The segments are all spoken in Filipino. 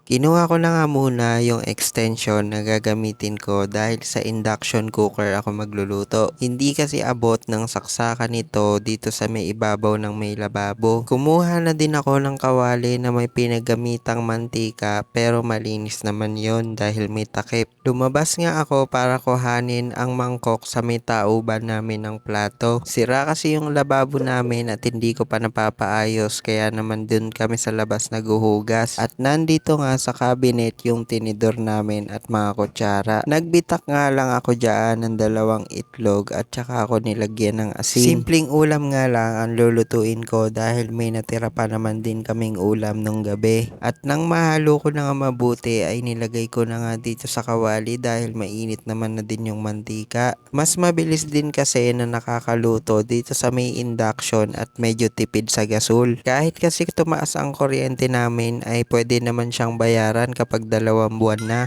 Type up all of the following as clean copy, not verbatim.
Kinuha ko na nga muna yung extension na gagamitin ko dahil sa induction cooker ako magluluto. Hindi kasi abot ng saksakan nito dito sa may ibabaw ng may lababo. Kumuha na din ako ng kawali na may pinagamitang mantika pero malinis naman yon dahil may takip. Lumabas nga ako para kuhanin ang mangkok sa may tauban namin ng plato. Sira kasi yung lababo namin at hindi ko pa napapaayos kaya naman dun kami sa labas naguhugas. At nandito nga sa cabinet yung tinidor namin at mga kutsara. Nagbitak nga lang ako dyan ng 2 itlog at saka ako nilagyan ng asin. Simpleng ulam nga lang ang lulutuin ko dahil may natira pa naman din kaming ulam nung gabi. At nang mahalo ko na nga mabuti ay nilagay ko na nga dito sa kawali dahil mainit naman na din yung mantika. Mas mabilis din kasi na nakakaluto dito sa may induction at medyo tipid sa gasol. Kahit kasi tumaas ang kuryente namin ay pwede naman siyang bayaran kapag 2 buwan na.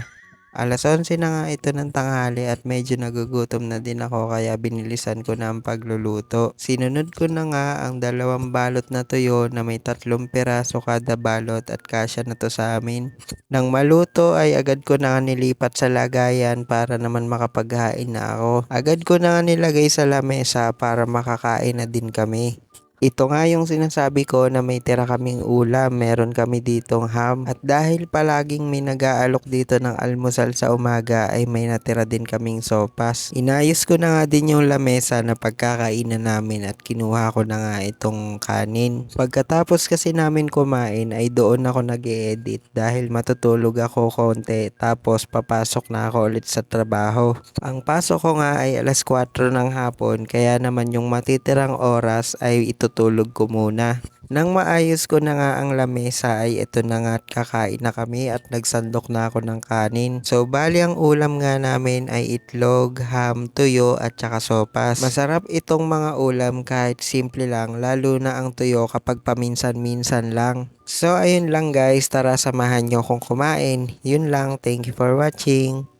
Alas 11 na nga ito ng tanghali at medyo nagugutom na din ako kaya binilisan ko na ang pagluluto. Sinunod ko na nga ang 2 balot na tuyo na may 3 piraso kada balot at kasya na to sa amin. Nang maluto ay agad ko na nga nilipat sa lagayan para naman makapaghain na ako. Agad ko na nga nilagay sa lamesa para makakain na din kami. Ito nga yung sinasabi ko na may tira kaming ulam, meron kami ditong ham. At dahil palaging may nag-aalok dito ng almusal sa umaga ay may natira din kaming sopas. Inayos ko na nga din yung lamesa na pagkakainan namin at kinuha ko na nga itong kanin. Pagkatapos kasi namin kumain ay doon ako nag-e-edit dahil matutulog ako konti tapos papasok na ako ulit sa trabaho. Ang pasok ko nga ay alas 4 ng hapon kaya naman yung matitirang oras ay itutulog ko muna. Nang maayos ko na nga ang lamesa ay ito na nga at kakain na kami at nagsandok na ako ng kanin. So bali ang ulam nga namin ay itlog, ham, tuyo at saka sopas. Masarap itong mga ulam kahit simple lang lalo na ang tuyo kapag paminsan-minsan lang. So ayun lang guys, tara samahan nyo kung kumain. Yun lang, thank you for watching.